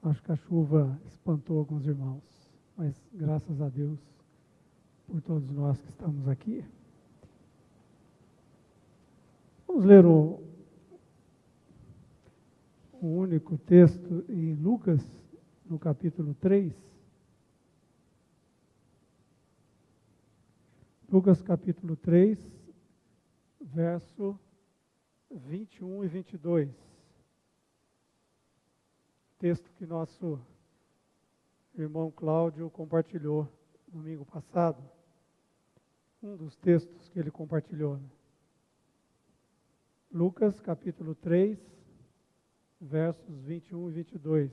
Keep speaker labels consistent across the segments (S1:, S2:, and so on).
S1: Acho que a chuva espantou alguns irmãos, mas graças a Deus por todos nós que estamos aqui. Vamos ler o único texto em Lucas, no capítulo 3. Lucas capítulo 3, verso 21 e 22. Texto que nosso irmão Cláudio compartilhou domingo passado. Um dos textos que ele compartilhou. Lucas capítulo 3, versos 21 e 22.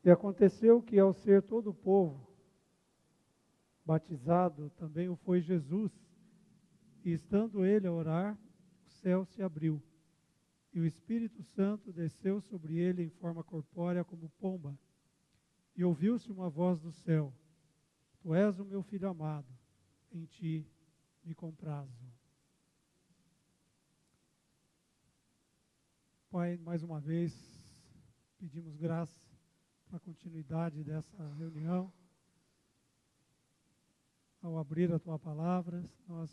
S1: E aconteceu que ao ser todo o povo batizado, também o foi Jesus, e estando ele a orar, o céu se abriu, e o Espírito Santo desceu sobre ele em forma corpórea como pomba, e ouviu-se uma voz do céu: Tu és o meu filho amado, em ti me comprazo. Pai, mais uma vez, pedimos graça para a continuidade dessa reunião. Ao abrir a Tua palavra, nós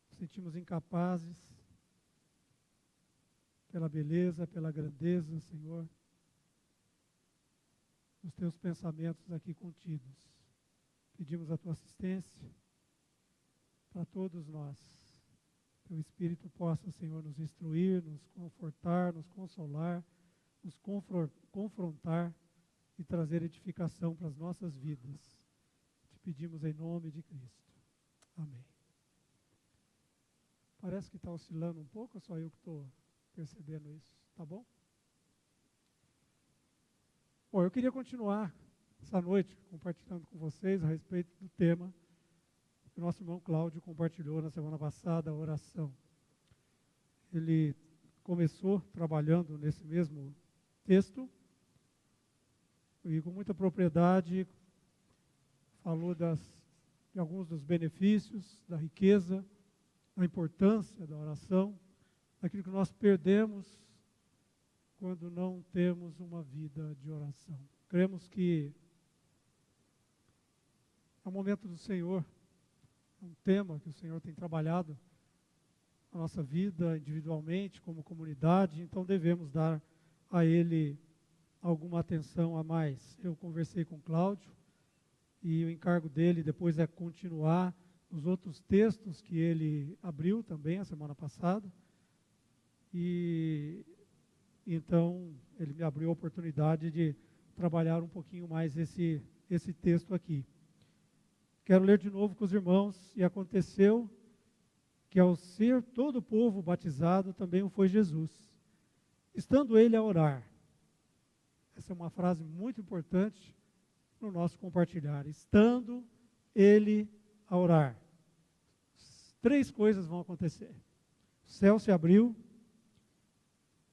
S1: nos sentimos incapazes, pela beleza, pela grandeza, Senhor, dos Teus pensamentos aqui contidos. Pedimos a Tua assistência para todos nós. Teu Espírito possa, Senhor, nos instruir, nos confortar, nos consolar, nos confrontar e trazer edificação para as nossas vidas. Te pedimos em nome de Cristo. Amém. Parece que está oscilando um pouco, ou só eu que estou percebendo isso? Tá bom? Bom, eu queria continuar essa noite compartilhando com vocês a respeito do tema que o nosso irmão Cláudio compartilhou na semana passada, a oração. Ele começou trabalhando nesse mesmo texto e com muita propriedade falou de alguns dos benefícios, da riqueza, da importância da oração, daquilo que nós perdemos quando não temos uma vida de oração. Cremos que é o momento do Senhor, é um tema que o Senhor tem trabalhado na nossa vida individualmente, como comunidade, então devemos dar a Ele alguma atenção a mais. Eu conversei com o Cláudio e o encargo dele depois é continuar os outros textos que ele abriu também a semana passada. E então ele me abriu a oportunidade de trabalhar um pouquinho mais esse texto aqui. Quero ler de novo com os irmãos. E aconteceu que ao ser todo o povo batizado, também o foi Jesus, estando ele a orar. Essa é uma frase muito importante no nosso compartilhar. Estando ele a orar. 3 coisas vão acontecer. O céu se abriu,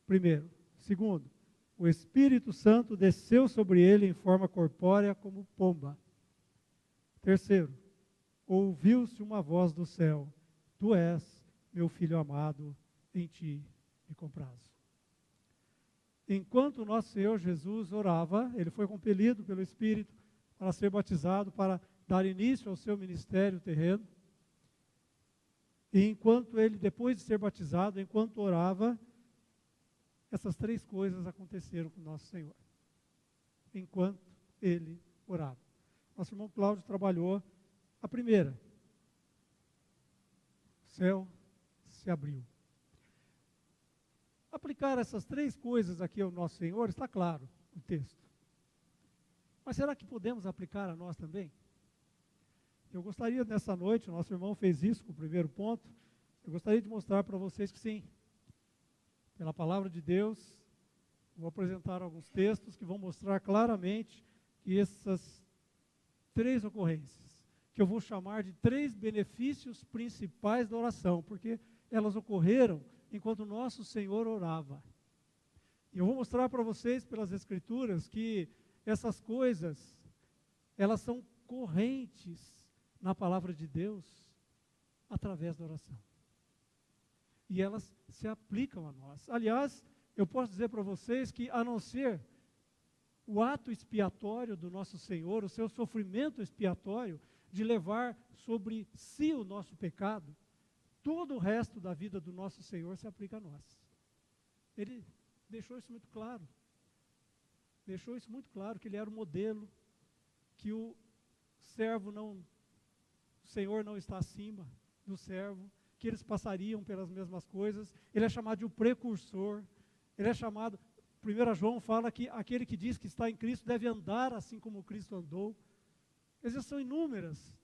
S1: primeiro. Segundo, o Espírito Santo desceu sobre ele em forma corpórea como pomba. Terceiro, ouviu-se uma voz do céu: Tu és meu filho amado, em ti me comprazo. Enquanto nosso Senhor Jesus orava, ele foi compelido pelo Espírito para ser batizado, para dar início ao seu ministério terreno. E enquanto ele, depois de ser batizado, enquanto orava, essas 3 coisas aconteceram com nosso Senhor, enquanto ele orava. Nosso irmão Cláudio trabalhou a primeira. O céu se abriu. Aplicar essas 3 coisas aqui ao nosso Senhor, está claro no texto. Mas será que podemos aplicar a nós também? Eu gostaria nessa noite, o nosso irmão fez isso com o primeiro ponto, eu gostaria de mostrar para vocês que sim. Pela palavra de Deus, vou apresentar alguns textos que vão mostrar claramente que essas 3 ocorrências, que eu vou chamar de 3 benefícios principais da oração, porque elas ocorreram enquanto nosso Senhor orava. E eu vou mostrar para vocês pelas Escrituras que essas coisas, elas são correntes na palavra de Deus através da oração. E elas se aplicam a nós. Aliás, eu posso dizer para vocês que, a não ser o ato expiatório do nosso Senhor, o seu sofrimento expiatório, de levar sobre si o nosso pecado, todo o resto da vida do nosso Senhor se aplica a nós. Ele deixou isso muito claro. Deixou isso muito claro, que ele era o modelo, que o Senhor não está acima do servo, que eles passariam pelas mesmas coisas. Ele é chamado de o precursor. Ele é chamado, 1 João fala que aquele que diz que está em Cristo deve andar assim como Cristo andou. Essas são inúmeras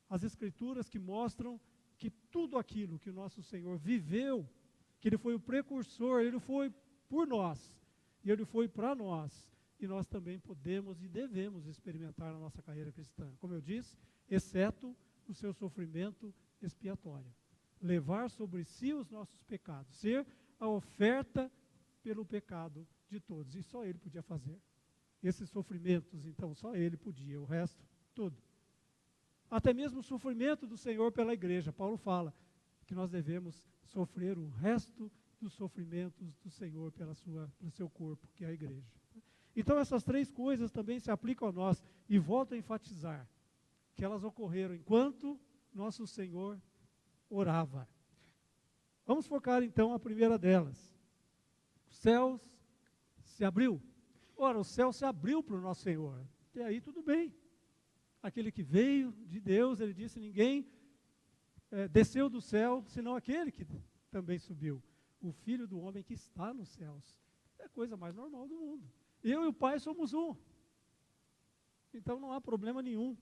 S1: as escrituras que mostram que tudo aquilo que o nosso Senhor viveu, que ele foi o precursor, ele foi por nós, e ele foi para nós, e nós também podemos e devemos experimentar na nossa carreira cristã. Como eu disse, exceto o seu sofrimento expiatório. Levar sobre si os nossos pecados, ser a oferta pelo pecado de todos, e só ele podia fazer. Esses sofrimentos, então, só ele podia, o resto, tudo. Até mesmo o sofrimento do Senhor pela igreja. Paulo fala que nós devemos sofrer o resto dos sofrimentos do Senhor pelo seu corpo, que é a igreja. Então essas três coisas também se aplicam a nós, e volto a enfatizar que elas ocorreram enquanto nosso Senhor orava. Vamos focar então a primeira delas. Os céus se abriu. Ora, o céu se abriu para o nosso Senhor. Até aí tudo bem. Aquele que veio de Deus, ele disse, ninguém desceu do céu, senão aquele que também subiu. O Filho do Homem que está nos céus. É a coisa mais normal do mundo. Eu e o Pai somos um. Então não há problema nenhum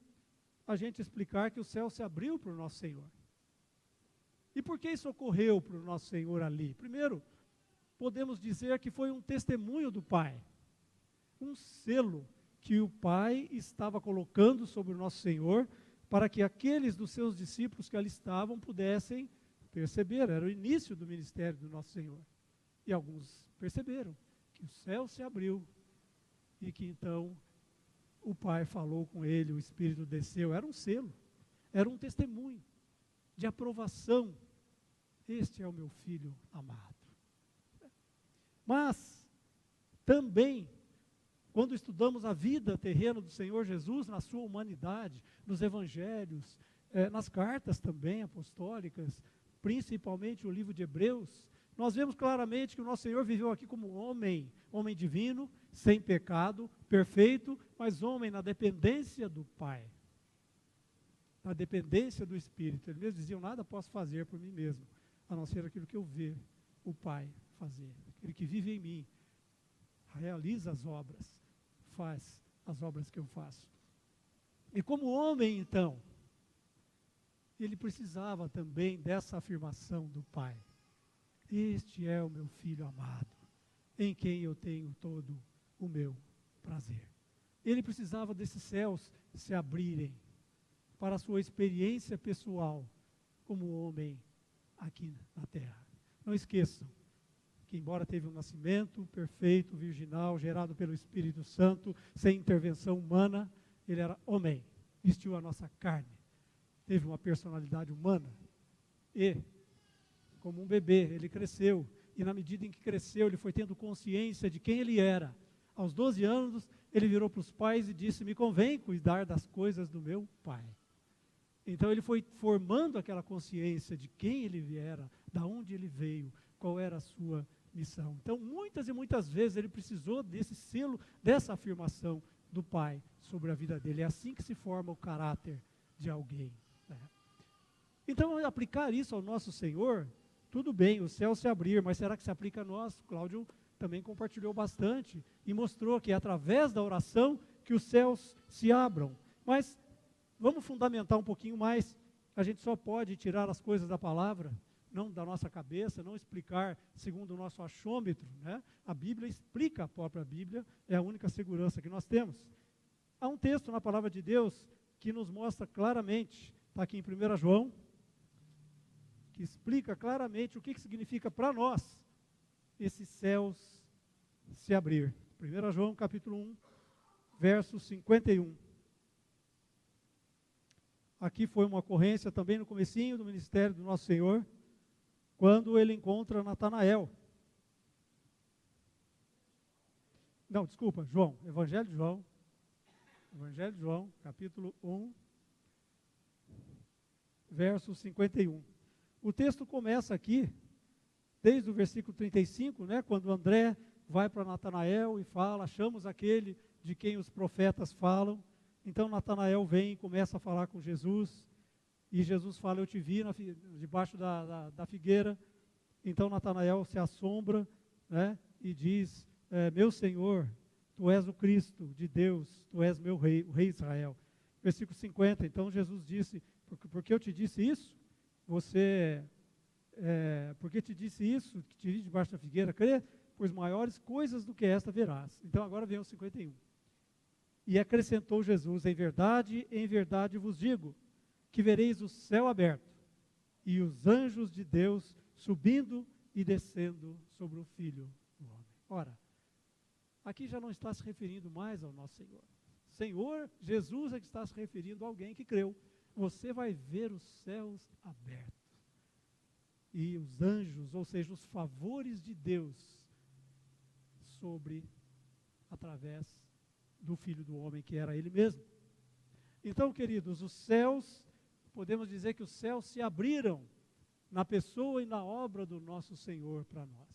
S1: a gente explicar que o céu se abriu para o nosso Senhor. E por que isso ocorreu para o nosso Senhor ali? Primeiro, podemos dizer que foi um testemunho do Pai. Um selo que o Pai estava colocando sobre o nosso Senhor, para que aqueles dos seus discípulos que ali estavam pudessem perceber. Era o início do ministério do nosso Senhor. E alguns perceberam que o céu se abriu e que então o Pai falou com ele, o Espírito desceu. Era um selo, era um testemunho de aprovação. Este é o meu Filho amado. Mas também, quando estudamos a vida terrena do Senhor Jesus, na sua humanidade, nos evangelhos, nas cartas também apostólicas, principalmente o livro de Hebreus, nós vemos claramente que o nosso Senhor viveu aqui como homem divino, sem pecado, perfeito, mas homem na dependência do Pai, na dependência do Espírito. Ele mesmo dizia, nada posso fazer por mim mesmo, a não ser aquilo que eu ver o Pai fazer. Aquele que vive em mim, realiza as obras, faz as obras que eu faço. E como homem, então, ele precisava também dessa afirmação do Pai. Este é o meu Filho amado, em quem eu tenho todo o meu prazer. Ele precisava desses céus se abrirem para a sua experiência pessoal como homem aqui na terra. Não esqueçam que, embora teve um nascimento perfeito, virginal, gerado pelo Espírito Santo, sem intervenção humana, ele era homem, vestiu a nossa carne, teve uma personalidade humana e, como um bebê, ele cresceu, e na medida em que cresceu, ele foi tendo consciência de quem ele era. Aos 12 anos, ele virou para os pais e disse, me convém cuidar das coisas do meu pai. Então ele foi formando aquela consciência de quem ele era, da onde ele veio, qual era a sua missão. Então, muitas e muitas vezes ele precisou desse selo, dessa afirmação do Pai sobre a vida dele. É assim que se forma o caráter de alguém, né? Então, aplicar isso ao nosso Senhor, tudo bem, o céu se abrir, mas será que se aplica a nós? Cláudio também compartilhou bastante e mostrou que é através da oração que os céus se abram. Mas vamos fundamentar um pouquinho mais. A gente só pode tirar as coisas da palavra, não da nossa cabeça, não explicar segundo o nosso achômetro, né? A Bíblia explica a própria Bíblia, é a única segurança que nós temos. Há um texto na palavra de Deus que nos mostra claramente, está aqui em 1 João, que explica claramente o que significa para nós esses céus se abrir. 1 João capítulo 1, verso 51. Aqui foi uma ocorrência também no comecinho do ministério do nosso Senhor, quando ele encontra Natanael. Não, desculpa, João, Evangelho de João, capítulo 1, verso 51. O texto começa aqui, desde o versículo 35, né, quando André vai para Natanael e fala, achamos aquele de quem os profetas falam. Então Natanael vem e começa a falar com Jesus, e Jesus fala, eu te vi debaixo da figueira. Então Natanael se assombra, né, e diz, meu Senhor, tu és o Cristo de Deus, tu és meu rei, o rei Israel. Versículo 50, então Jesus disse, porque eu te disse isso, porque te disse isso, que te vi debaixo da figueira, crê, pois maiores coisas do que esta verás. Então agora vem o 51. E acrescentou Jesus, em verdade vos digo, que vereis o céu aberto, e os anjos de Deus subindo e descendo sobre o Filho do Homem. Ora, aqui já não está se referindo mais ao nosso Senhor. Senhor, Jesus é que está se referindo a alguém que creu. Você vai ver os céus abertos. E os anjos, ou seja, os favores de Deus, através do Filho do Homem, que era Ele mesmo. Então, queridos, os céus, podemos dizer que os céus se abriram na pessoa e na obra do nosso Senhor para nós.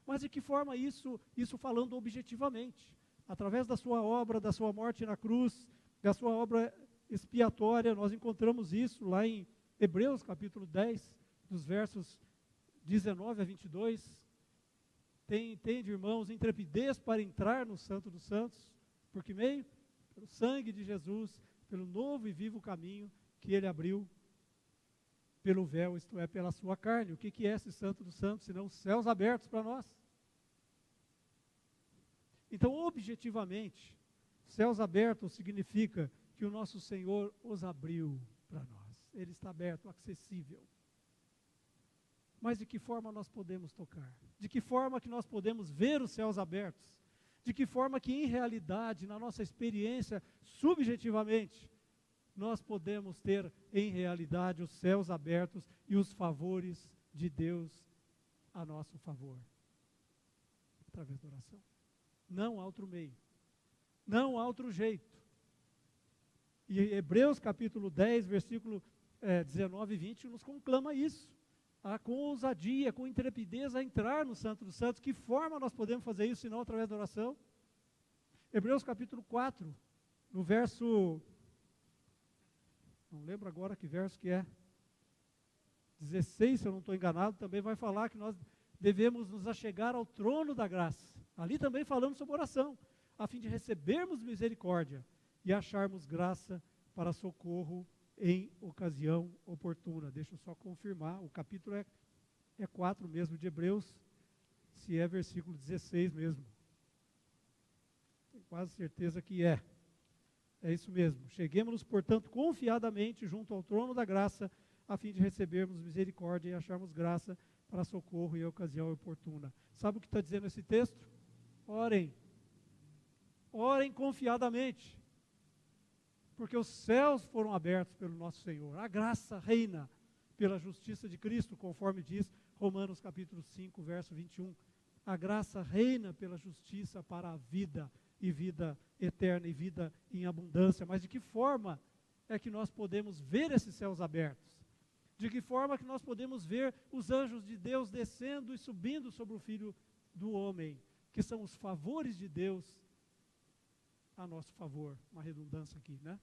S1: Mas de que forma isso falando objetivamente? Através da sua obra, da sua morte na cruz, da sua obra expiatória, nós encontramos isso lá em Hebreus capítulo 10, dos versos 19 a 22. Entende, irmãos, intrepidez para entrar no Santo dos Santos, por que meio? Pelo sangue de Jesus, pelo novo e vivo caminho que Ele abriu pelo véu, isto é, pela sua carne. O que é esse Santo dos Santos, senão os céus abertos para nós? Então, objetivamente, céus abertos significa que o nosso Senhor os abriu para nós. Ele está aberto, acessível. Mas de que forma nós podemos tocar? De que forma que nós podemos ver os céus abertos? De que forma que, em realidade, na nossa experiência, subjetivamente, nós podemos ter, em realidade, os céus abertos e os favores de Deus a nosso favor? Através da oração. Não há outro meio. Não há outro jeito. E Hebreus capítulo 10, versículo 19 e 20, nos conclama isso. Com ousadia, com intrepidez, a entrar no Santo dos Santos. Que forma nós podemos fazer isso, senão através da oração? Hebreus capítulo 4, no verso... não lembro agora que verso que é. 16, se eu não estou enganado, também vai falar que nós devemos nos achegar ao trono da graça. Ali também falamos sobre oração, a fim de recebermos misericórdia e acharmos graça para socorro em ocasião oportuna. Deixa eu só confirmar, o capítulo é 4 mesmo de Hebreus, se é versículo 16 mesmo. Tenho quase certeza que é. É isso mesmo. Cheguemos-nos, portanto, confiadamente junto ao trono da graça, a fim de recebermos misericórdia e acharmos graça para socorro em ocasião oportuna. Sabe o que está dizendo esse texto? Orem. Orem confiadamente. Porque os céus foram abertos pelo nosso Senhor. A graça reina pela justiça de Cristo, conforme diz Romanos capítulo 5, verso 21. A graça reina pela justiça para a vida, e vida eterna, e vida em abundância. Mas de que forma é que nós podemos ver esses céus abertos? De que forma que nós podemos ver os anjos de Deus descendo e subindo sobre o Filho do Homem, que são os favores de Deus a nosso favor, uma redundância aqui, né?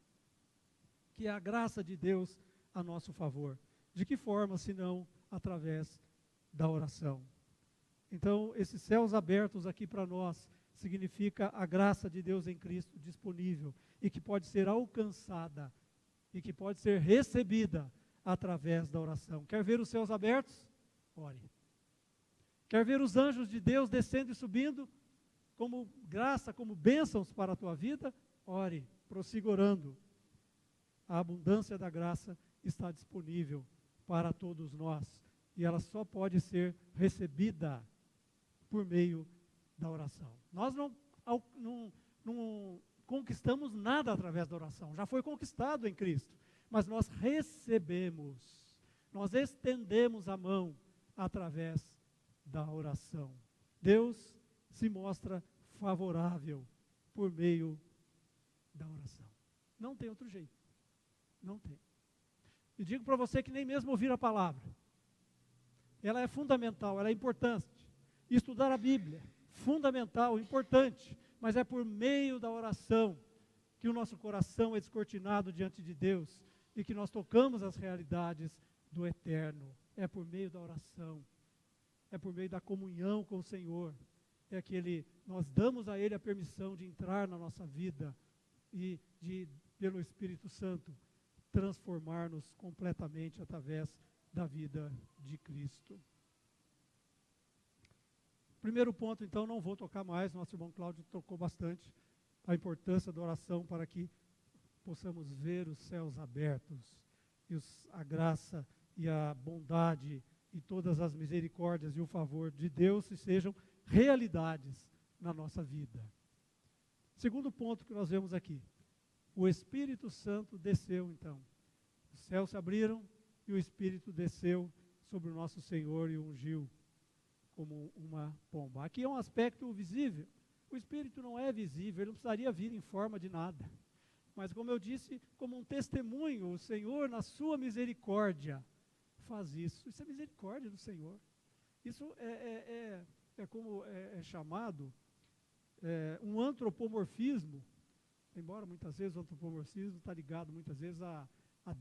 S1: Que é a graça de Deus a nosso favor. De que forma, senão através da oração? Então, esses céus abertos aqui para nós significa a graça de Deus em Cristo disponível e que pode ser alcançada e que pode ser recebida através da oração. Quer ver os céus abertos? Ore. Quer ver os anjos de Deus descendo e subindo como graça, como bênçãos para a tua vida? Ore, prossiga orando. A abundância da graça está disponível para todos nós e ela só pode ser recebida por meio da oração. Nós não conquistamos nada através da oração, já foi conquistado em Cristo, mas nós recebemos, nós estendemos a mão através da oração. Deus se mostra favorável por meio da oração. Não tem outro jeito. Não tem. E digo para você que nem mesmo ouvir a palavra. Ela é fundamental, ela é importante. Estudar a Bíblia, fundamental, importante. Mas é por meio da oração que o nosso coração é descortinado diante de Deus e que nós tocamos as realidades do eterno. É por meio da oração. É por meio da comunhão com o Senhor. É que nós damos a Ele a permissão de entrar na nossa vida e de, pelo Espírito Santo, transformar-nos completamente através da vida de Cristo. Primeiro ponto, então, não vou tocar mais, nosso irmão Cláudio tocou bastante a importância da oração para que possamos ver os céus abertos e a graça e a bondade e todas as misericórdias e o favor de Deus se sejam realidades na nossa vida. Segundo ponto que nós vemos aqui, o Espírito Santo desceu então. Os céus se abriram e o Espírito desceu sobre o nosso Senhor e o ungiu como uma pomba. Aqui é um aspecto visível. O Espírito não é visível, ele não precisaria vir em forma de nada. Mas como eu disse, como um testemunho, o Senhor na sua misericórdia faz isso. Isso é misericórdia do Senhor. Isso é como é chamado um antropomorfismo, embora muitas vezes o antropomorfismo está ligado muitas vezes a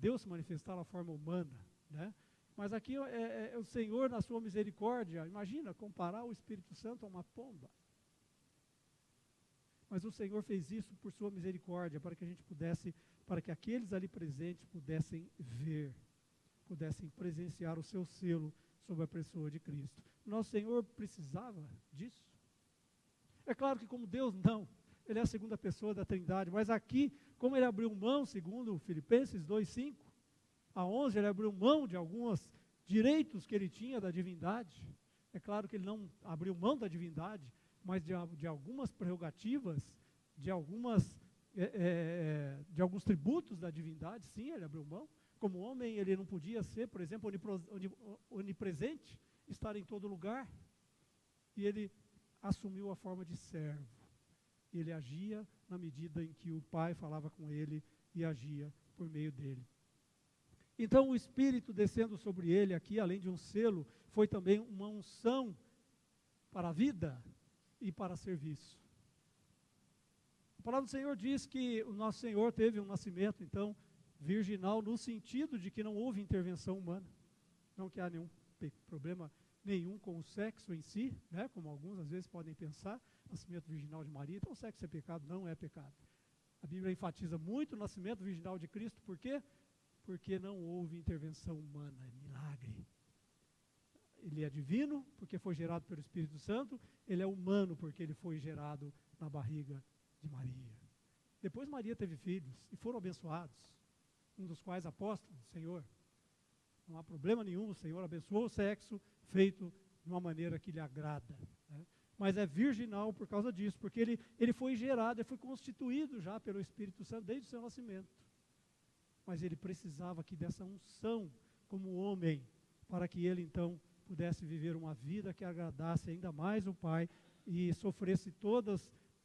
S1: Deus se manifestar na forma humana, né? Mas aqui é o Senhor na sua misericórdia. Imagina, comparar o Espírito Santo a uma pomba. Mas o Senhor fez isso por sua misericórdia, para que a gente pudesse, para que aqueles ali presentes pudessem ver, pudessem presenciar o seu selo sobre a pessoa de Cristo. Nosso Senhor precisava disso? É claro que como Deus não, Ele é a segunda pessoa da Trindade, mas aqui, como Ele abriu mão, segundo Filipenses 2:5, a 11, Ele abriu mão de alguns direitos que Ele tinha da divindade. É claro que Ele não abriu mão da divindade, mas de algumas prerrogativas, de alguns tributos da divindade, sim, Ele abriu mão. Como homem, Ele não podia ser, por exemplo, onipresente, estar em todo lugar. E Ele assumiu a forma de servo. Ele agia na medida em que o Pai falava com Ele e agia por meio dele. Então o Espírito descendo sobre ele aqui, além de um selo, foi também uma unção para a vida e para serviço. A palavra do Senhor diz que o nosso Senhor teve um nascimento, então, virginal, no sentido de que não houve intervenção humana. Não que há problema nenhum com o sexo em si, né, como alguns às vezes podem pensar, nascimento virginal de Maria, então o sexo é pecado, não é pecado. A Bíblia enfatiza muito o nascimento virginal de Cristo, por quê? Porque não houve intervenção humana, é milagre. Ele é divino, porque foi gerado pelo Espírito Santo, ele é humano, porque ele foi gerado na barriga de Maria. Depois Maria teve filhos, e foram abençoados, um dos quais apóstolos do Senhor. Não há problema nenhum, o Senhor abençoou o sexo, feito de uma maneira que lhe agrada, né? Mas é virginal por causa disso, porque ele foi gerado, ele foi constituído já pelo Espírito Santo desde o seu nascimento. Mas ele precisava aqui dessa unção como homem, para que ele então pudesse viver uma vida que agradasse ainda mais o Pai e sofresse toda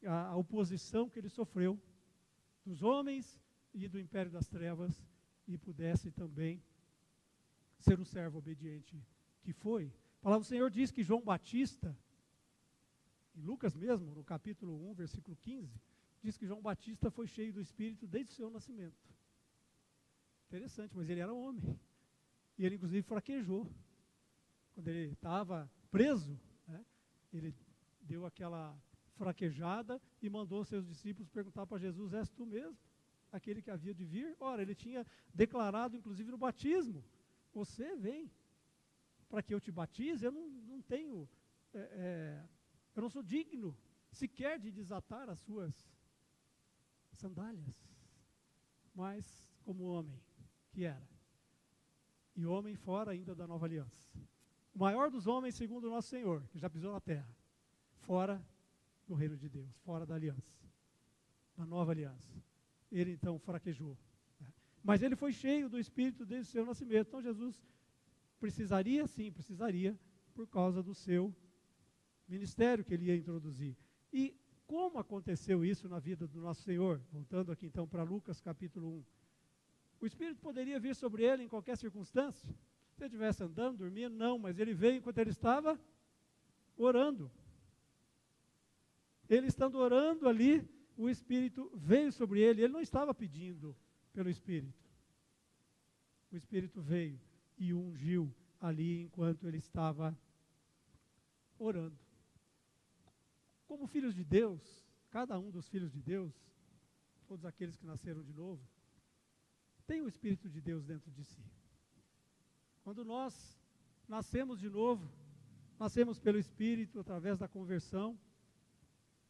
S1: a oposição que ele sofreu dos homens e do império das trevas e pudesse também ser um servo obediente que foi. A palavra do Senhor diz que João Batista, em Lucas mesmo, no capítulo 1, versículo 15, diz que João Batista foi cheio do Espírito desde o seu nascimento. Interessante, mas ele era homem. E ele inclusive fraquejou. Quando ele estava preso, né, ele deu aquela fraquejada e mandou seus discípulos perguntar para Jesus: és tu mesmo, aquele que havia de vir? Ora, ele tinha declarado inclusive no batismo: você vem para que eu te batize? Eu não tenho, eu não sou digno sequer de desatar as suas sandálias. Mas como homem que era, e homem fora ainda da nova aliança, o maior dos homens segundo o nosso Senhor, que já pisou na terra, fora do reino de Deus, fora da aliança, da nova aliança, ele então fraquejou, né? Mas ele foi cheio do Espírito desde o seu nascimento. Então Jesus precisaria, por causa do seu ministério que ele ia introduzir. E como aconteceu isso na vida do nosso Senhor? Voltando aqui então para Lucas capítulo 1. O Espírito poderia vir sobre ele em qualquer circunstância? Se ele estivesse andando, dormindo, não, mas ele veio enquanto ele estava orando. Ele estando orando ali, o Espírito veio sobre ele. Ele não estava pedindo pelo Espírito. O Espírito veio e o ungiu ali enquanto ele estava orando. Como filhos de Deus, cada um dos filhos de Deus, todos aqueles que nasceram de novo, tem o Espírito de Deus dentro de si. Quando nós nascemos de novo, nascemos pelo Espírito através da conversão,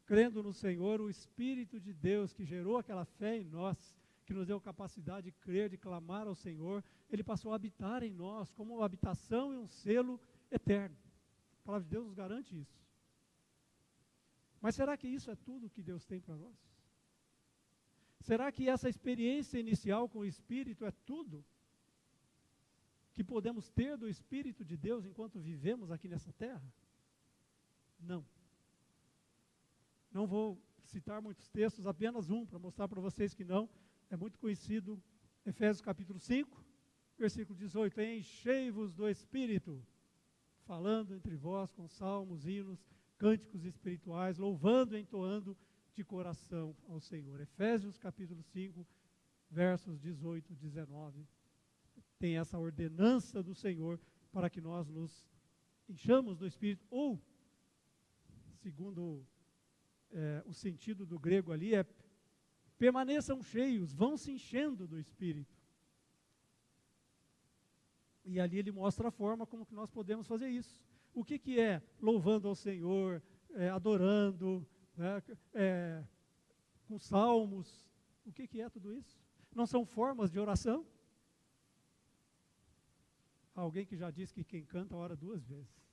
S1: crendo no Senhor, o Espírito de Deus que gerou aquela fé em nós, que nos deu capacidade de crer, de clamar ao Senhor, ele passou a habitar em nós como uma habitação e um selo eterno. A palavra de Deus nos garante isso. Mas será que isso é tudo que Deus tem para nós? Será que essa experiência inicial com o Espírito é tudo que podemos ter do Espírito de Deus enquanto vivemos aqui nessa terra? Não. Não vou citar muitos textos, apenas um, para mostrar para vocês que não. É muito conhecido, Efésios capítulo 5, versículo 18. Enchei-vos do Espírito, falando entre vós com salmos, hinos, cânticos espirituais, louvando e entoando de coração ao Senhor. Efésios capítulo 5, versos 18 e 19. Tem essa ordenança do Senhor para que nós nos enchamos do Espírito, ou, segundo o sentido do grego ali, permaneçam cheios, vão se enchendo do Espírito. E ali ele mostra a forma como que nós podemos fazer isso. O que é louvando ao Senhor, adorando, né, com salmos? O que é tudo isso? Não são formas de oração? Há alguém que já disse que quem canta ora duas vezes.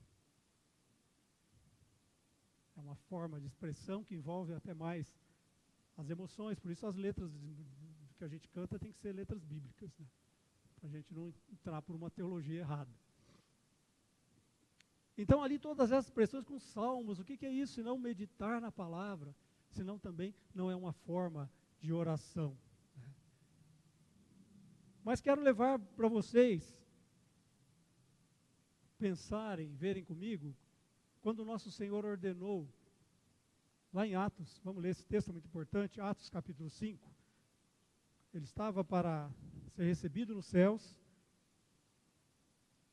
S1: É uma forma de expressão que envolve até mais as emoções, por isso as letras que a gente canta tem que ser letras bíblicas, né? Para a gente não entrar por uma teologia errada. Então ali todas essas expressões com salmos, o que é isso? Se não meditar na palavra, senão também não é uma forma de oração, né? Mas quero levar para vocês pensarem, verem comigo, quando o nosso Senhor ordenou, lá em Atos, vamos ler esse texto, é muito importante, Atos capítulo 5, ele estava para ser recebido nos céus,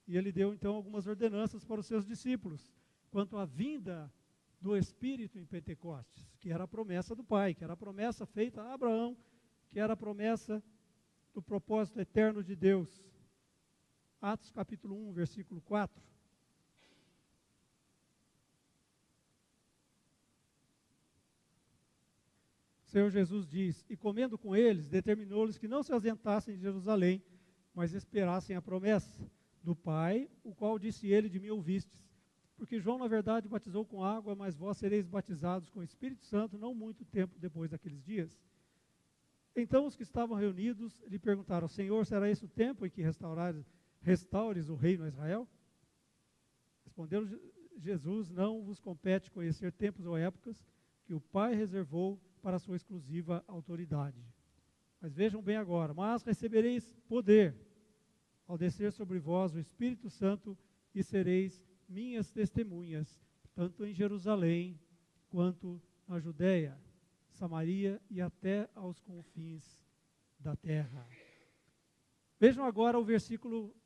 S1: e ele deu então algumas ordenanças para os seus discípulos, quanto à vinda do Espírito em Pentecostes, que era a promessa do Pai, que era a promessa feita a Abraão, que era a promessa do propósito eterno de Deus. Atos capítulo 1, versículo 4. O Senhor Jesus diz, e comendo com eles, determinou-lhes que não se ausentassem de Jerusalém, mas esperassem a promessa do Pai, o qual disse ele, de mim ouvistes. Porque João, na verdade, batizou com água, mas vós sereis batizados com o Espírito Santo, não muito tempo depois daqueles dias. Então os que estavam reunidos lhe perguntaram, Senhor, será esse o tempo em que restaures o reino a Israel? Respondeu Jesus, não vos compete conhecer tempos ou épocas que o Pai reservou para a sua exclusiva autoridade. Mas vejam bem agora, mas recebereis poder ao descer sobre vós o Espírito Santo e sereis minhas testemunhas, tanto em Jerusalém quanto na Judéia, Samaria e até aos confins da terra. Vejam agora o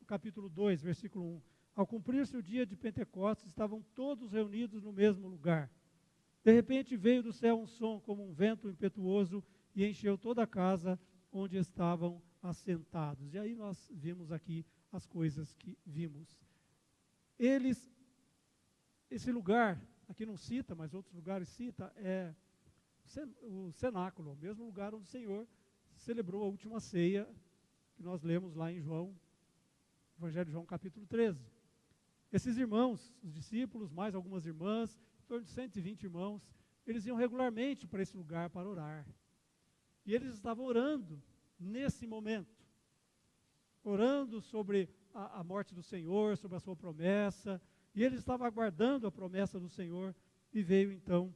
S1: capítulo 2, versículo 1. Ao cumprir-se o dia de Pentecostes, estavam todos reunidos no mesmo lugar. De repente veio do céu um som como um vento impetuoso e encheu toda a casa onde estavam assentados. E aí nós vimos aqui as coisas que vimos. Esse lugar, aqui não cita, mas outros lugares cita, é o cenáculo, o mesmo lugar onde o Senhor celebrou a última ceia, que nós lemos lá em João, Evangelho de João capítulo 13. Esses irmãos, os discípulos, mais algumas irmãs, em torno de 120 irmãos, eles iam regularmente para esse lugar para orar. E eles estavam orando nesse momento, orando sobre a morte do Senhor, sobre a sua promessa, e eles estavam aguardando a promessa do Senhor, e veio então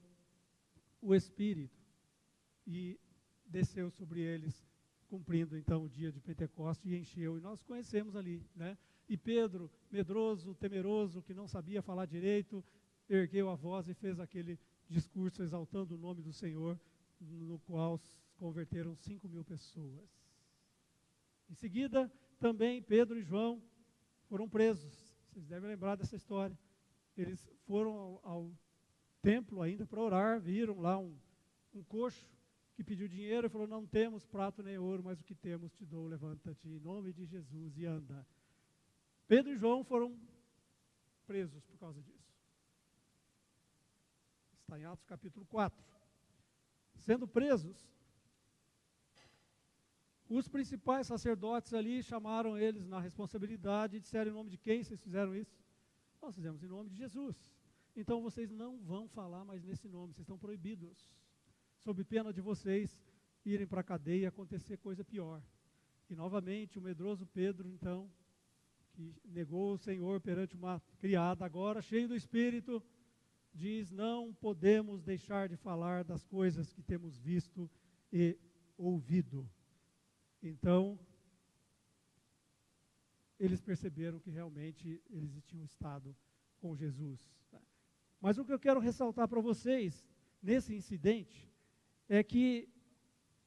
S1: o Espírito e desceu sobre eles, cumprindo então o dia de Pentecostes e encheu. E nós conhecemos ali, né? E Pedro, medroso, temeroso, que não sabia falar direito, ergueu a voz e fez aquele discurso exaltando o nome do Senhor, no qual se converteram 5.000 pessoas. Em seguida, também Pedro e João foram presos. Vocês devem lembrar dessa história. Eles foram ao templo ainda para orar, viram lá um coxo que pediu dinheiro e falou: não temos prato nem ouro, mas o que temos te dou, levanta-te em nome de Jesus e anda. Pedro e João foram presos por causa disso. Está em Atos capítulo 4. Sendo presos, os principais sacerdotes ali chamaram eles na responsabilidade e disseram: em nome de quem vocês fizeram isso? Nós fizemos em nome de Jesus. Então vocês não vão falar mais nesse nome, vocês estão proibidos, sob pena de vocês irem para a cadeia e acontecer coisa pior. E novamente o medroso Pedro, então, que negou o Senhor perante uma criada, agora cheio do Espírito, diz: não podemos deixar de falar das coisas que temos visto e ouvido. Então, eles perceberam que realmente eles tinham estado com Jesus. Mas o que eu quero ressaltar para vocês, nesse incidente, é que,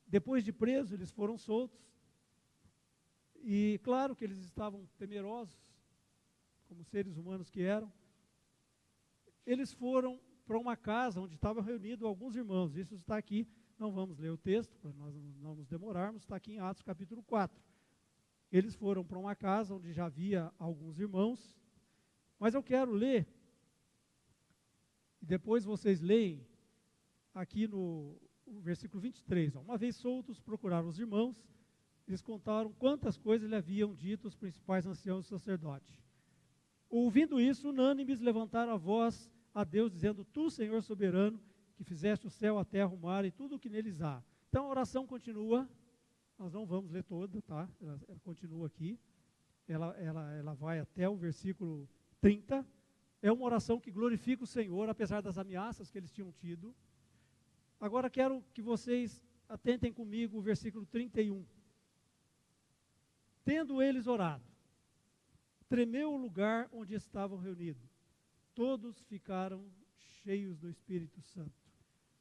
S1: depois de presos, eles foram soltos. E claro que eles estavam temerosos, como seres humanos que eram. Eles foram para uma casa onde estavam reunidos alguns irmãos. Isso está aqui, não vamos ler o texto, para nós não nos demorarmos, está aqui em Atos capítulo 4. Eles foram para uma casa onde já havia alguns irmãos, mas eu quero ler, e depois vocês leem, aqui no versículo 23. Uma vez soltos, procuraram os irmãos, eles contaram quantas coisas lhe haviam dito os principais anciãos e sacerdotes. Ouvindo isso, unânimes levantaram a voz a Deus, dizendo: tu, Senhor soberano, que fizeste o céu, a terra, o mar e tudo o que neles há. Então a oração continua, nós não vamos ler toda, tá? Ela continua aqui, ela vai até o versículo 30. É uma oração que glorifica o Senhor, apesar das ameaças que eles tinham tido. Agora quero que vocês atentem comigo o versículo 31. Tendo eles orado, tremeu o lugar onde estavam reunidos. Todos ficaram cheios do Espírito Santo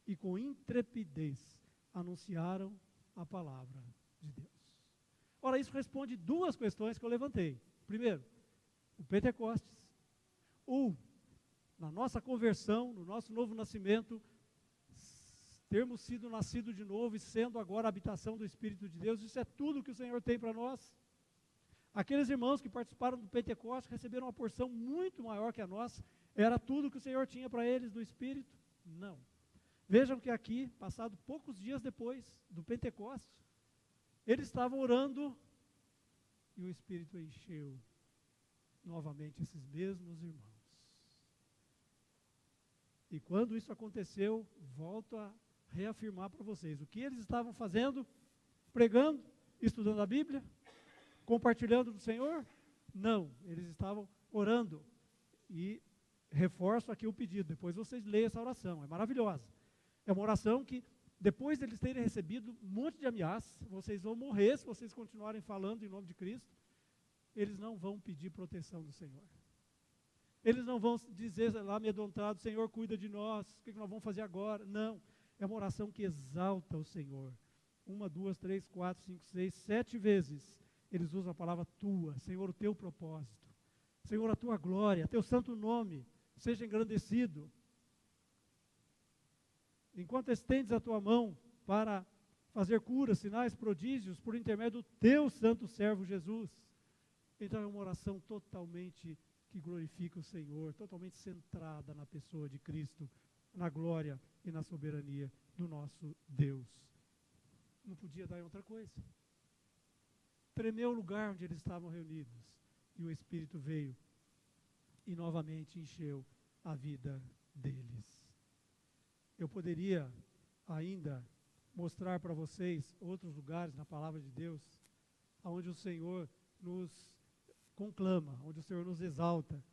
S1: e com intrepidez anunciaram a palavra de Deus. Ora, isso responde duas questões que eu levantei. Primeiro, o Pentecostes. Na nossa conversão, no nosso novo nascimento, termos sido nascido de novo e sendo agora a habitação do Espírito de Deus, isso é tudo que o Senhor tem para nós. Aqueles irmãos que participaram do Pentecostes receberam uma porção muito maior que a nossa. Era tudo que o Senhor tinha para eles do Espírito? Não. Vejam que aqui, passado poucos dias depois do Pentecostes, eles estavam orando e o Espírito encheu novamente esses mesmos irmãos. E quando isso aconteceu, volto a reafirmar para vocês, o que eles estavam fazendo? Pregando, estudando a Bíblia, compartilhando do Senhor? Não, eles estavam orando. E reforço aqui o pedido, depois vocês leiam essa oração, é maravilhosa. É uma oração que, depois deles terem recebido um monte de ameaças, vocês vão morrer se vocês continuarem falando em nome de Cristo, eles não vão pedir proteção do Senhor. Eles não vão dizer lá amedrontados: Senhor, cuida de nós, o que nós vamos fazer agora? Não, é uma oração que exalta o Senhor. 1, 2, 3, 4, 5, 6, 7 vezes eles usam a palavra tua, Senhor, o teu propósito. Senhor, a tua glória, teu santo nome seja engrandecido. Enquanto estendes a tua mão para fazer curas, sinais, prodígios, por intermédio do teu santo servo Jesus. Então é uma oração totalmente que glorifica o Senhor, totalmente centrada na pessoa de Cristo, na glória e na soberania do nosso Deus. Não podia dar em outra coisa. Tremeu o lugar onde eles estavam reunidos, e o Espírito veio e novamente encheu a vida deles. Eu poderia ainda mostrar para vocês outros lugares na palavra de Deus, onde o Senhor nos conclama, onde o Senhor nos exalta,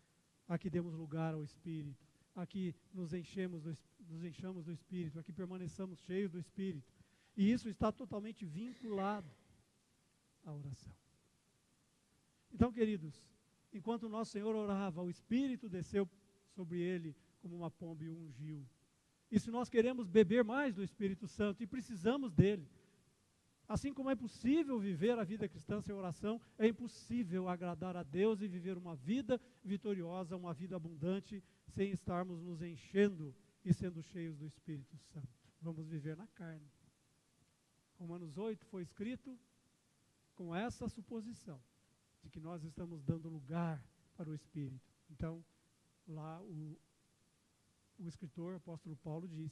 S1: a que demos lugar ao Espírito, a que nos enchamos do Espírito, a que permaneçamos cheios do Espírito. E isso está totalmente vinculado à oração. Então, queridos, enquanto o nosso Senhor orava, o Espírito desceu sobre ele como uma pomba e o ungiu. E se nós queremos beber mais do Espírito Santo, e precisamos dele, assim como é impossível viver a vida cristã sem oração, é impossível agradar a Deus e viver uma vida vitoriosa, uma vida abundante, sem estarmos nos enchendo e sendo cheios do Espírito Santo. Vamos viver na carne. Romanos 8 foi escrito com essa suposição, de que nós estamos dando lugar para o Espírito. Então, lá o escritor, o apóstolo Paulo, diz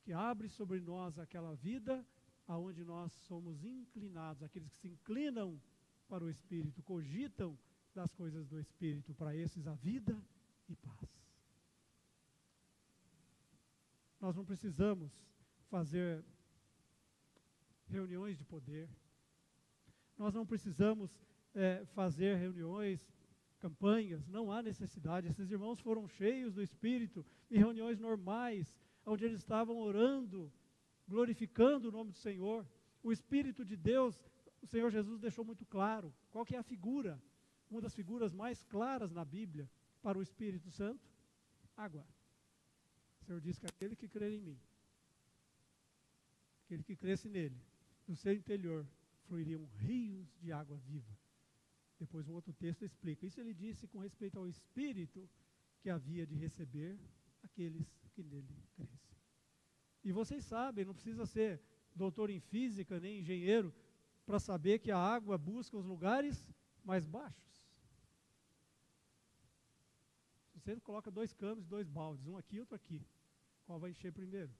S1: que abre sobre nós aquela vida aonde nós somos inclinados, aqueles que se inclinam para o Espírito, cogitam das coisas do Espírito, para esses a vida e paz. Nós não precisamos fazer reuniões de poder, nós não precisamos fazer reuniões, campanhas, não há necessidade. Esses irmãos foram cheios do Espírito em reuniões normais, onde eles estavam orando, glorificando o nome do Senhor. O Espírito de Deus, o Senhor Jesus deixou muito claro qual que é a figura, uma das figuras mais claras na Bíblia para o Espírito Santo: água. O Senhor diz que aquele que crer em mim, aquele que cresce nele, do seu interior fluiriam rios de água viva. Depois um outro texto explica. Isso ele disse com respeito ao Espírito que havia de receber aqueles que nele crescem. E vocês sabem, não precisa ser doutor em física nem engenheiro para saber que a água busca os lugares mais baixos. Você coloca 2 canos e 2 baldes, um aqui e outro aqui. Qual vai encher primeiro?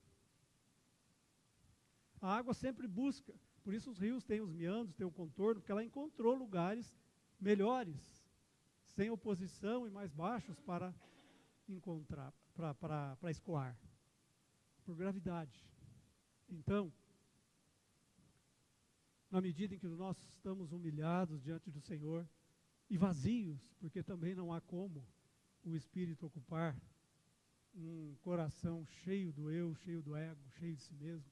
S1: A água sempre busca. Por isso os rios têm os meandros, têm o contorno, porque ela encontrou lugares melhores, sem oposição e mais baixos para encontrar, para escoar, por gravidade. Então, na medida em que nós estamos humilhados diante do Senhor e vazios, porque também não há como o Espírito ocupar um coração cheio do eu, cheio do ego, cheio de si mesmo,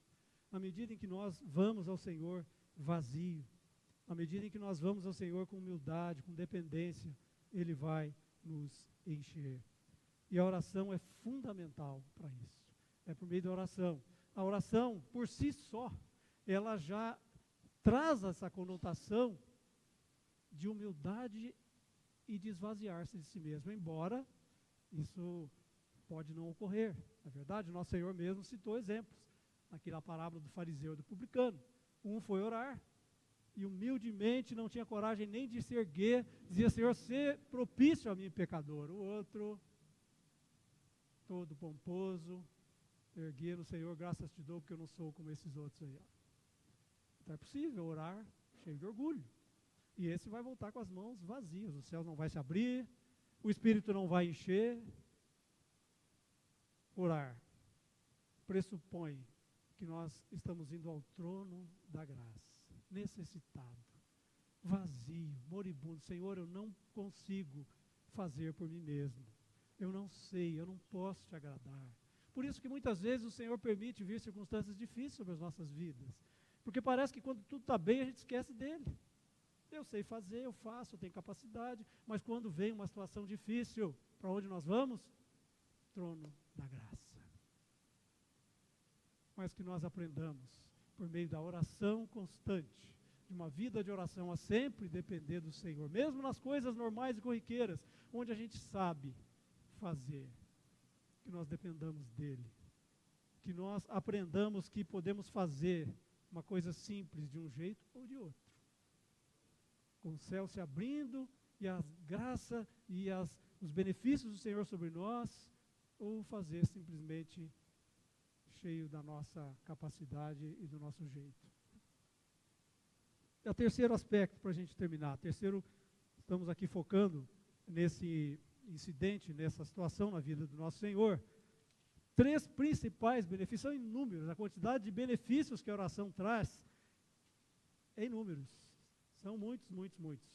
S1: na medida em que nós vamos ao Senhor vazio, à medida em que nós vamos ao Senhor com humildade, com dependência, Ele vai nos encher. E a oração é fundamental para isso. É por meio da oração. A oração, por si só, ela já traz essa conotação de humildade e de esvaziar-se de si mesmo, embora isso pode não ocorrer. Na verdade, nosso Senhor mesmo citou exemplos. Naquela parábola do fariseu e do publicano. Um foi orar, e humildemente não tinha coragem nem de se erguer, dizia: Senhor, sê propício a mim, pecador. O outro, todo pomposo, erguia no Senhor: graças te dou, porque eu não sou como esses outros aí. Então é possível orar cheio de orgulho. E esse vai voltar com as mãos vazias, o céu não vai se abrir, o Espírito não vai encher. Orar pressupõe que nós estamos indo ao trono da graça, necessitado, vazio, moribundo. Senhor, eu não consigo fazer por mim mesmo. Eu não sei, eu não posso te agradar. Por isso que muitas vezes o Senhor permite vir circunstâncias difíceis sobre as nossas vidas. Porque parece que quando tudo está bem, a gente esquece dele. Eu sei fazer, eu faço, eu tenho capacidade, mas quando vem uma situação difícil, para onde nós vamos? Trono da graça. Mas que nós aprendamos, por meio da oração constante, de uma vida de oração, a sempre depender do Senhor, mesmo nas coisas normais e corriqueiras, onde a gente sabe fazer, que nós dependamos dEle, que nós aprendamos que podemos fazer uma coisa simples de um jeito ou de outro, com o céu se abrindo e a graça e os benefícios do Senhor sobre nós, ou fazer simplesmente cheio da nossa capacidade e do nosso jeito. E o terceiro aspecto, para a gente terminar. Terceiro, estamos aqui focando nesse incidente, nessa situação na vida do nosso Senhor. 3 principais benefícios, são inúmeros. A quantidade de benefícios que a oração traz é inúmeros. São muitos, muitos, muitos.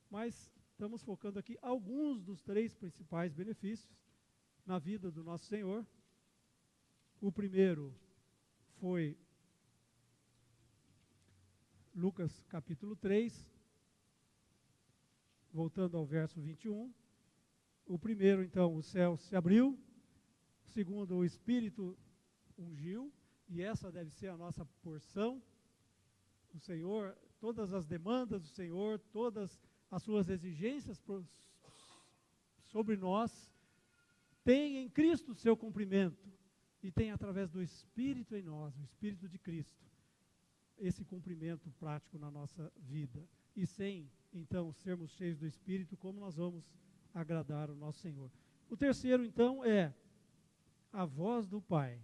S1: Mas estamos focando aqui alguns dos 3 principais benefícios na vida do nosso Senhor. O primeiro foi Lucas capítulo 3, voltando ao verso 21. O primeiro, então, o céu se abriu. O segundo, o Espírito ungiu. E essa deve ser a nossa porção. O Senhor, todas as demandas do Senhor, todas as suas exigências sobre nós, tem em Cristo o seu cumprimento. E tem através do Espírito em nós, o Espírito de Cristo, esse cumprimento prático na nossa vida. E sem, então, sermos cheios do Espírito, como nós vamos agradar o nosso Senhor? O terceiro, então, é a voz do Pai,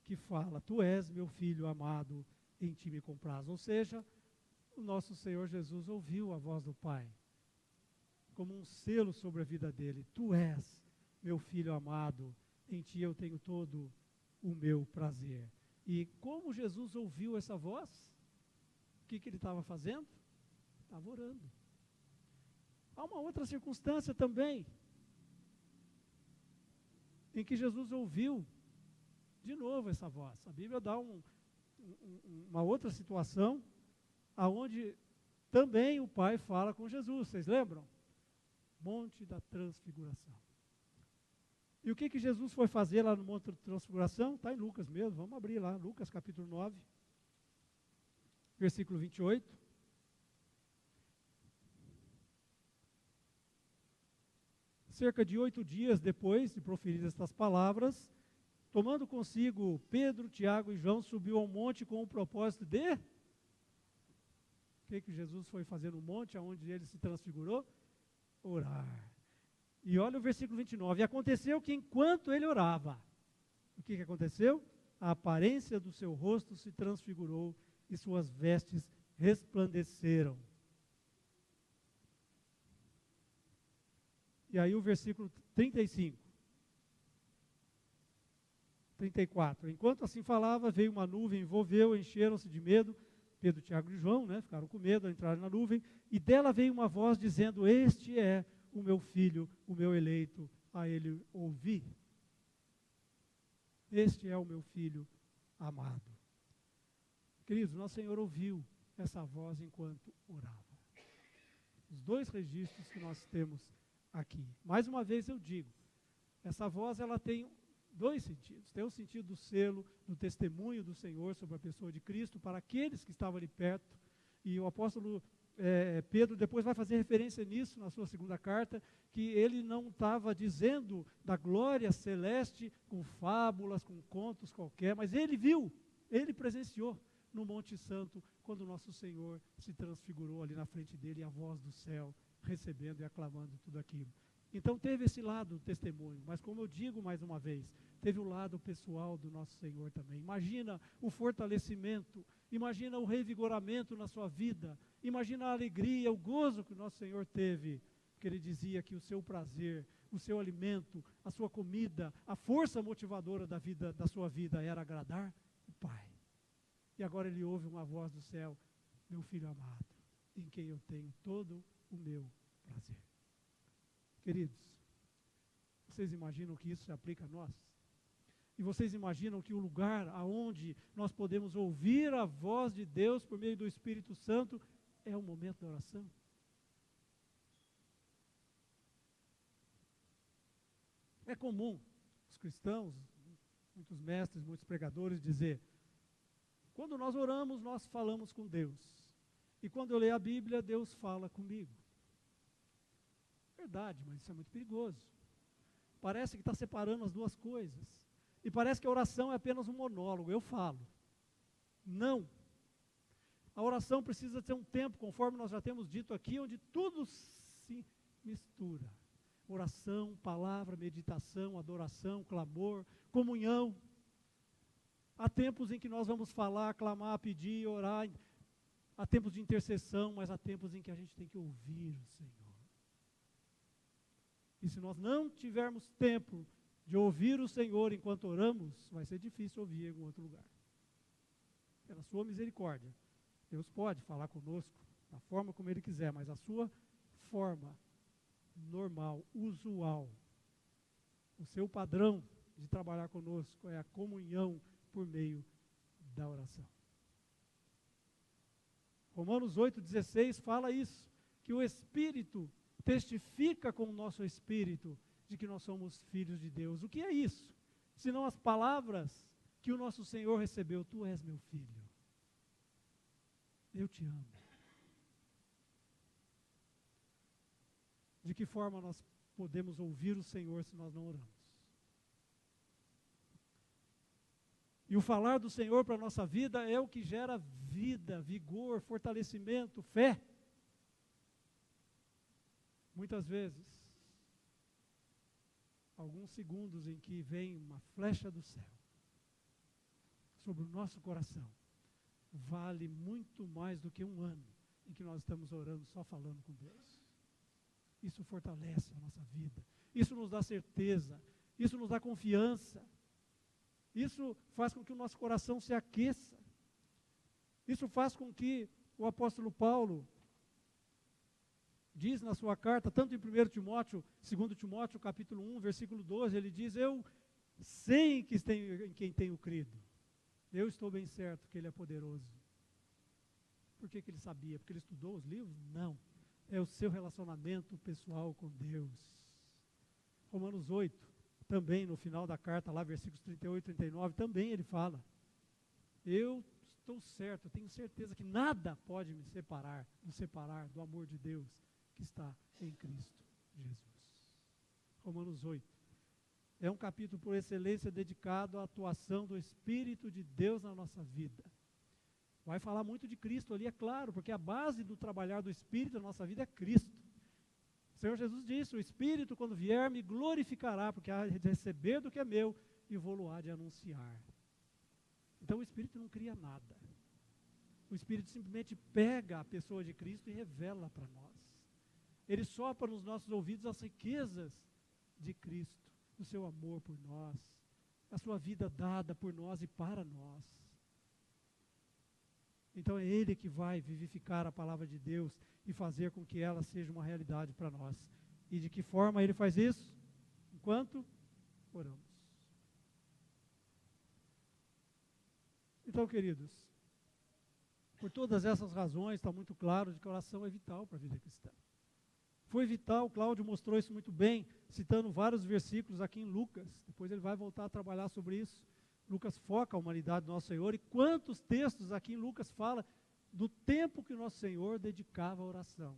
S1: que fala: Tu és meu filho amado, em ti me compraz. Ou seja, o nosso Senhor Jesus ouviu a voz do Pai, como um selo sobre a vida dele. Tu és meu filho amado, em ti eu tenho todo o meu prazer. E como Jesus ouviu essa voz, o que ele estava fazendo? Estava orando. Há uma outra circunstância também, em que Jesus ouviu de novo essa voz. A Bíblia dá uma outra situação, aonde também o Pai fala com Jesus. Vocês lembram? Monte da Transfiguração. E o que Jesus foi fazer lá no Monte da Transfiguração? Está em Lucas mesmo, vamos abrir lá, Lucas capítulo 9, versículo 28. Cerca de 8 dias depois de proferir estas palavras, tomando consigo Pedro, Tiago e João, subiu ao monte com o propósito de... O que Jesus foi fazer no monte, onde ele se transfigurou? Orar. E olha o versículo 29. E aconteceu que enquanto ele orava, o que aconteceu? A aparência do seu rosto se transfigurou e suas vestes resplandeceram. E aí o versículo 35. 34. Enquanto assim falava, veio uma nuvem, envolveu, encheram-se de medo. Pedro, Tiago e João, ficaram com medo, entraram na nuvem. E dela veio uma voz dizendo: Este é o meu filho, o meu eleito, a ele ouvi. Este é o meu filho amado. Queridos, nosso Senhor ouviu essa voz enquanto orava. Os dois registros que nós temos aqui. Mais uma vez eu digo, essa voz ela tem dois sentidos. Tem o sentido do selo, do testemunho do Senhor sobre a pessoa de Cristo para aqueles que estavam ali perto. E o apóstolo Pedro depois vai fazer referência nisso na sua segunda carta, que ele não estava dizendo da glória celeste com fábulas, com contos qualquer, mas ele viu, ele presenciou no Monte Santo, quando o nosso Senhor se transfigurou ali na frente dele, e a voz do céu recebendo e aclamando tudo aquilo. Então teve esse lado do testemunho, mas como eu digo mais uma vez, teve o lado pessoal do nosso Senhor também. Imagina o fortalecimento, imagina o revigoramento na sua vida, imagina a alegria, o gozo que o nosso Senhor teve, porque ele dizia que o seu prazer, o seu alimento, a sua comida, a força motivadora da vida, da sua vida era agradar o Pai. E agora ele ouve uma voz do céu: meu filho amado, em quem eu tenho todo o meu prazer. Queridos, vocês imaginam que isso se aplica a nós? E vocês imaginam que o lugar aonde nós podemos ouvir a voz de Deus por meio do Espírito Santo é o momento da oração? É comum os cristãos, muitos mestres, muitos pregadores dizer: quando nós oramos, nós falamos com Deus. E quando eu leio a Bíblia, Deus fala comigo. Verdade, mas isso é muito perigoso. Parece que está separando as duas coisas. E parece que a oração é apenas um monólogo, eu falo. Não. A oração precisa ter um tempo, conforme nós já temos dito aqui, onde tudo se mistura. Oração, palavra, meditação, adoração, clamor, comunhão. Há tempos em que nós vamos falar, clamar, pedir, orar. Há tempos de intercessão, mas há tempos em que a gente tem que ouvir o Senhor. E se nós não tivermos tempo de ouvir o Senhor enquanto oramos, vai ser difícil ouvir em algum outro lugar. Pela sua misericórdia, Deus pode falar conosco da forma como Ele quiser, mas a sua forma normal, usual, O seu padrão de trabalhar conosco é a comunhão por meio da oração. Romanos 8,16 fala isso, que o Espírito testifica com o nosso Espírito de que nós somos filhos de Deus. O que é isso? Senão as palavras que o nosso Senhor recebeu: tu és meu filho, eu te amo. De que forma nós podemos ouvir o Senhor se nós não oramos? E o falar do Senhor para a nossa vida é o que gera vida, vigor, fortalecimento, fé. Muitas vezes, alguns segundos em que vem uma flecha do céu sobre o nosso coração, vale muito mais do que um ano em que nós estamos orando, só falando com Deus. Isso fortalece a nossa vida, isso nos dá certeza, isso nos dá confiança, isso faz com que o nosso coração se aqueça, isso faz com que o apóstolo Paulo diz na sua carta, tanto em 1 Timóteo, 2 Timóteo, capítulo 1, versículo 12, ele diz: eu sei em quem tenho crido, eu estou bem certo que ele é poderoso. Por que ele sabia? Porque ele estudou os livros? Não. É o seu relacionamento pessoal com Deus. Romanos 8, também no final da carta, lá versículos 38 e 39, também ele fala: eu estou certo, eu tenho certeza que nada pode me separar do amor de Deus que está em Cristo Jesus. Romanos 8. É um capítulo por excelência dedicado à atuação do Espírito de Deus na nossa vida. Vai falar muito de Cristo ali, é claro, porque a base do trabalhar do Espírito na nossa vida é Cristo. O Senhor Jesus disse: o Espírito, quando vier, me glorificará, porque há de receber do que é meu e vou-lo-á de anunciar. Então o Espírito não cria nada. O Espírito simplesmente pega a pessoa de Cristo e revela para nós. Ele sopra nos nossos ouvidos as riquezas de Cristo, do seu amor por nós, a sua vida dada por nós e para nós. Então é Ele que vai vivificar a palavra de Deus e fazer com que ela seja uma realidade para nós. E de que forma Ele faz isso? Enquanto oramos. Então, queridos, por todas essas razões, está muito claro de que a oração é vital para a vida cristã. Foi vital, Cláudio mostrou isso muito bem, citando vários versículos aqui em Lucas. Depois ele vai voltar a trabalhar sobre isso. Lucas foca a humanidade do nosso Senhor. E quantos textos aqui em Lucas fala do tempo que o nosso Senhor dedicava à oração.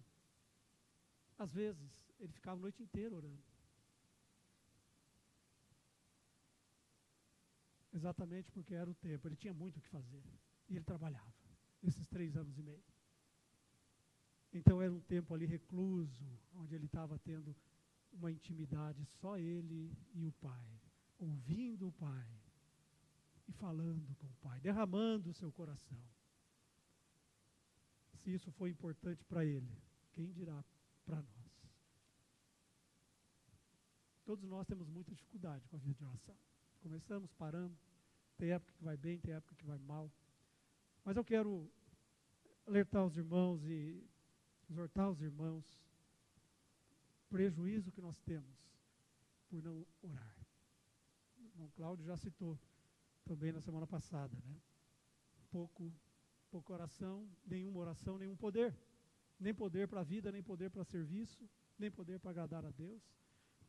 S1: Às vezes, ele ficava a noite inteira orando. Exatamente porque era o tempo. Ele tinha muito o que fazer. E ele trabalhava esses 3 anos e meio. Então era um tempo ali recluso, onde ele estava tendo uma intimidade, só ele e o Pai, ouvindo o Pai e falando com o Pai, derramando o seu coração. Se isso foi importante para ele, quem dirá para nós? Todos nós temos muita dificuldade com a vida de oração. Começamos, paramos, tem época que vai bem, tem época que vai mal. Mas eu quero alertar os irmãos e exortar os irmãos, o prejuízo que nós temos por não orar. O irmão Cláudio já citou também na semana passada, né? Pouca oração, nenhum poder. Nem poder para a vida, nem poder para serviço, nem poder para agradar a Deus.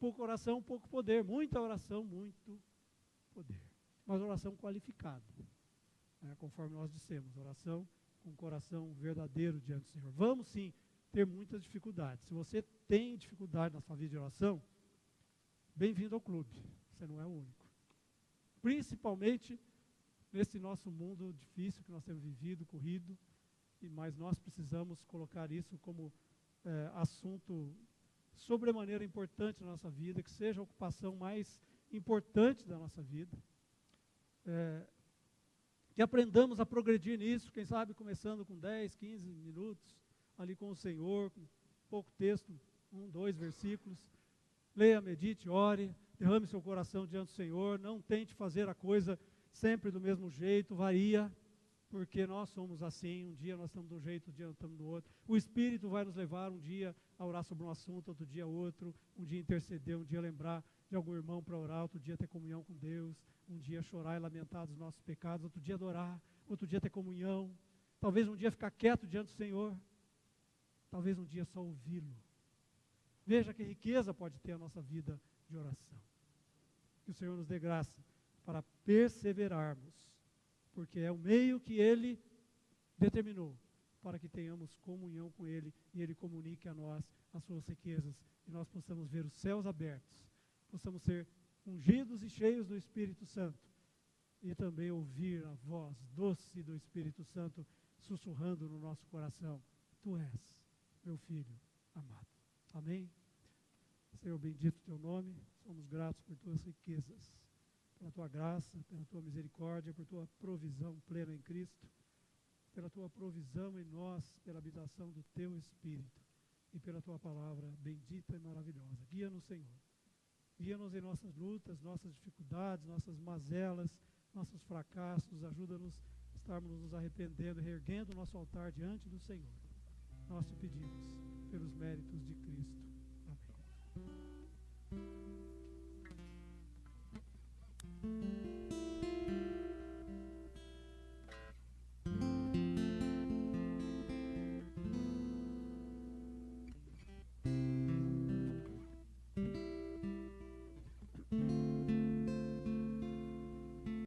S1: Pouca oração, pouco poder. Muita oração, muito poder. Mas oração qualificada, né? Conforme nós dissemos, oração com coração verdadeiro diante do Senhor. Vamos sim ter muitas dificuldades. Se você tem dificuldade na sua vida de oração, bem-vindo ao clube. Você não é o único. Principalmente nesse nosso mundo difícil que nós temos vivido, corrido, mas nós precisamos colocar isso como assunto sobremaneira importante na nossa vida, que seja a ocupação mais importante da nossa vida. Que aprendamos a progredir nisso, quem sabe começando com 10, 15 minutos, ali com o Senhor, com pouco texto, 1, 2 versículos. Leia, medite, ore, derrame seu coração diante do Senhor, não tente fazer a coisa sempre do mesmo jeito, varia, porque nós somos assim, um dia nós estamos de um jeito, um dia nós estamos do outro. O Espírito vai nos levar um dia a orar sobre um assunto, outro dia outro, um dia interceder, um dia lembrar de algum irmão para orar, outro dia ter comunhão com Deus, um dia chorar e lamentar dos nossos pecados, outro dia adorar, outro dia ter comunhão, talvez um dia ficar quieto diante do Senhor, talvez um dia só ouvi-lo. Veja que riqueza pode ter a nossa vida de oração. Que o Senhor nos dê graça para perseverarmos, porque é o meio que Ele determinou para que tenhamos comunhão com Ele e Ele comunique a nós as suas riquezas e nós possamos ver os céus abertos, possamos ser ungidos e cheios do Espírito Santo e também ouvir a voz doce do Espírito Santo sussurrando no nosso coração: Tu és meu filho amado. Amém? Senhor, bendito teu nome, somos gratos por tuas riquezas, pela tua graça, pela tua misericórdia, por tua provisão plena em Cristo, pela tua provisão em nós, pela habitação do teu Espírito e pela tua palavra bendita e maravilhosa. Guia-nos, Senhor. Guia-nos em nossas lutas, nossas dificuldades, nossas mazelas, nossos fracassos. Ajuda-nos a estarmos nos arrependendo, reerguendo o nosso altar diante do Senhor. Nós te pedimos, pelos méritos de Cristo. Amém.